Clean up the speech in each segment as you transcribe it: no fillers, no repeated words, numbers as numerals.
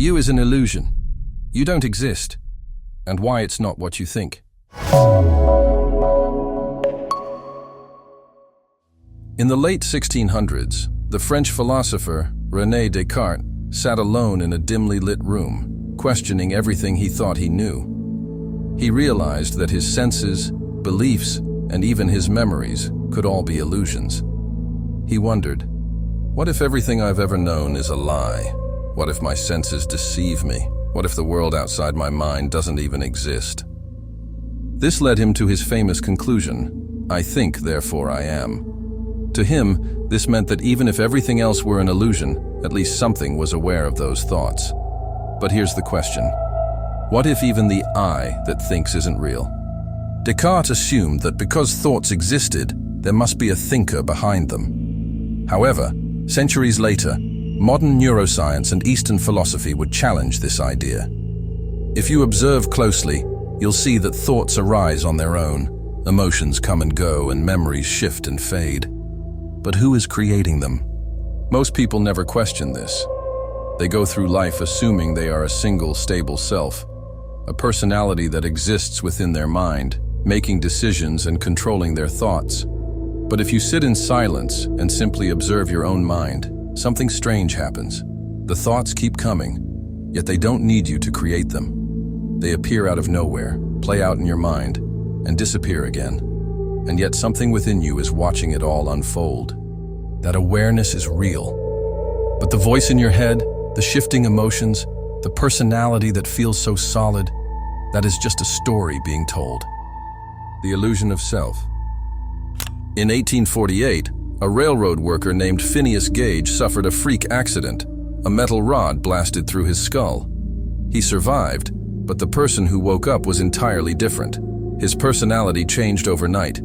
You is an illusion. You don't exist. And why it's not what you think. In the late 1600s, the French philosopher René Descartes sat alone in a dimly lit room, questioning everything he thought he knew. He realized that his senses, beliefs, and even his memories could all be illusions. He wondered, what if everything I've ever known is a lie? What if my senses deceive me? What if the world outside my mind doesn't even exist? This led him to his famous conclusion, I think, therefore I am. To him, this meant that even if everything else were an illusion, at least something was aware of those thoughts. But here's the question. What if even the I that thinks isn't real? Descartes assumed that because thoughts existed, there must be a thinker behind them. However, centuries later, modern neuroscience and Eastern philosophy would challenge this idea. If you observe closely, you'll see that thoughts arise on their own, emotions come and go, and memories shift and fade. But who is creating them? Most people never question this. They go through life assuming they are a single, stable self, a personality that exists within their mind, making decisions and controlling their thoughts. But if you sit in silence and simply observe your own mind, something strange happens. The thoughts keep coming, yet they don't need you to create them. They appear out of nowhere, play out in your mind, and disappear again. And yet something within you is watching it all unfold. That awareness is real. But the voice in your head, the shifting emotions, the personality that feels so solid, that is just a story being told. The illusion of self. In 1848, a railroad worker named Phineas Gage suffered a freak accident. A metal rod blasted through his skull. He survived, but the person who woke up was entirely different. His personality changed overnight.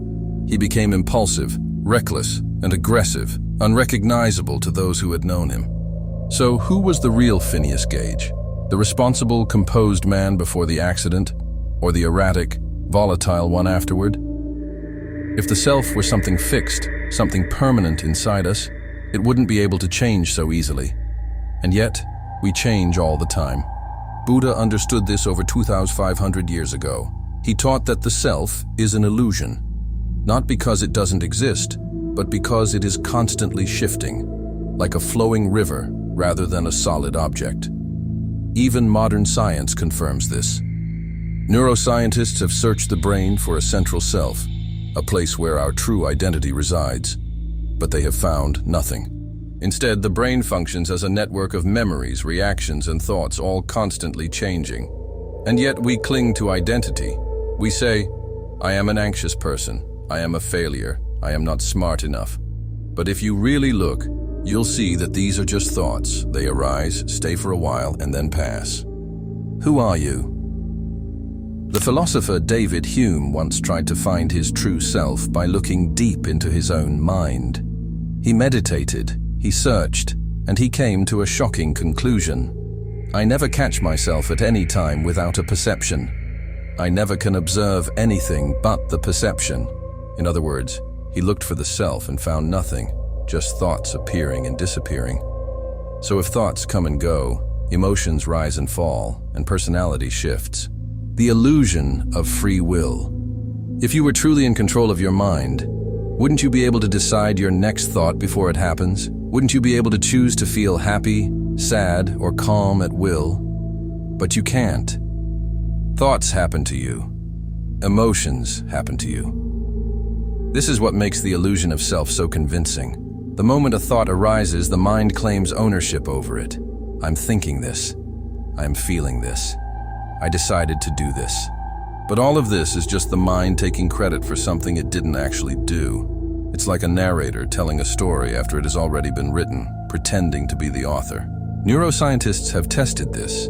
He became impulsive, reckless, and aggressive, unrecognizable to those who had known him. So who was the real Phineas Gage? The responsible, composed man before the accident, or the erratic, volatile one afterward? If the self were something fixed, something permanent inside us, it wouldn't be able to change so easily. And yet, we change all the time. Buddha understood this over 2,500 years ago. He taught that the self is an illusion, not because it doesn't exist, but because it is constantly shifting, like a flowing river rather than a solid object. Even modern science confirms this. Neuroscientists have searched the brain for a central self, a place where our true identity resides, but they have found nothing. Instead, the brain functions as a network of memories, reactions, and thoughts, all constantly changing. And yet we cling to identity. We say, I am an anxious person, I am a failure, I am not smart enough. But if you really look, you'll see that these are just thoughts. They arise, stay for a while, and then pass. Who are you? The philosopher David Hume once tried to find his true self by looking deep into his own mind. He meditated, he searched, and he came to a shocking conclusion. I never catch myself at any time without a perception. I never can observe anything but the perception. In other words, he looked for the self and found nothing, just thoughts appearing and disappearing. So if thoughts come and go, emotions rise and fall, and personality shifts. The illusion of free will. If you were truly in control of your mind, wouldn't you be able to decide your next thought before it happens? Wouldn't you be able to choose to feel happy, sad, or calm at will? But you can't. Thoughts happen to you. Emotions happen to you. This is what makes the illusion of self so convincing. The moment a thought arises, the mind claims ownership over it. I'm thinking this. I'm feeling this. I decided to do this. But all of this is just the mind taking credit for something it didn't actually do. It's like a narrator telling a story after it has already been written, pretending to be the author. Neuroscientists have tested this.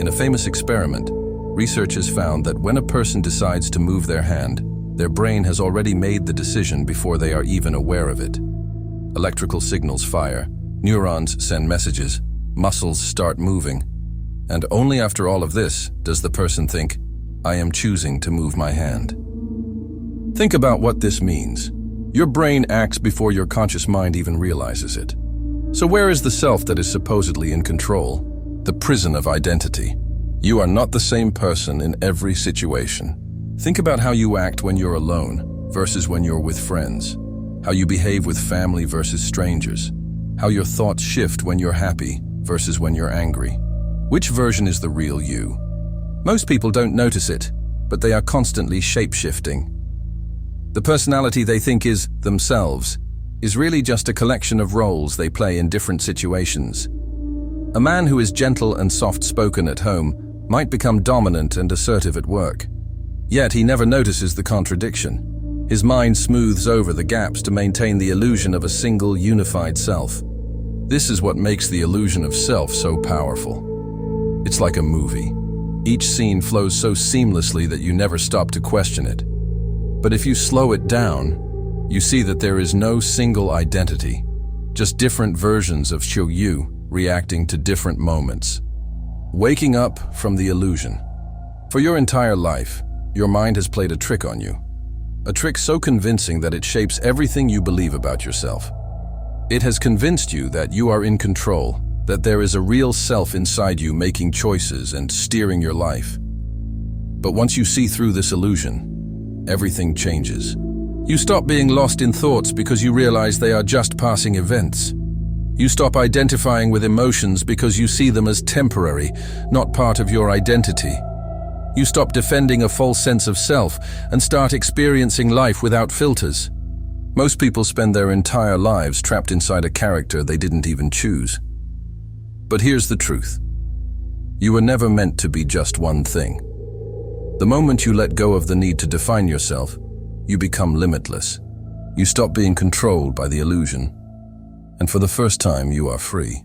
In a famous experiment, research has found that when a person decides to move their hand, their brain has already made the decision before they are even aware of it. Electrical signals fire, neurons send messages, muscles start moving. And only after all of this does the person think, I am choosing to move my hand. Think about what this means. Your brain acts before your conscious mind even realizes it. So where is the self that is supposedly in control? the prison of identity. You are not the same person in every situation. Think about how you act when you're alone versus when you're with friends, how you behave with family versus strangers, how your thoughts shift when you're happy versus when you're angry. Which version is the real you? Most people don't notice it, but they are constantly shape-shifting. The personality they think is themselves is really just a collection of roles they play in different situations. A man who is gentle and soft-spoken at home might become dominant and assertive at work. Yet he never notices the contradiction. His mind smooths over the gaps to maintain the illusion of a single, unified self. This is what makes the illusion of self so powerful. It's like a movie. Each scene flows so seamlessly that you never stop to question it. But if you slow it down, you see that there is no single identity, just different versions of you reacting to different moments. Waking up from the illusion. For your entire life, your mind has played a trick on you. A trick so convincing that it shapes everything you believe about yourself. It has convinced you that you are in control, that there is a real self inside you making choices and steering your life. But once you see through this illusion, everything changes. You stop being lost in thoughts because you realize they are just passing events. You stop identifying with emotions because you see them as temporary, not part of your identity. You stop defending a false sense of self and start experiencing life without filters. Most people spend their entire lives trapped inside a character they didn't even choose. But here's the truth. You were never meant to be just one thing. The moment you let go of the need to define yourself, you become limitless. You stop being controlled by the illusion, and for the first time, you are free.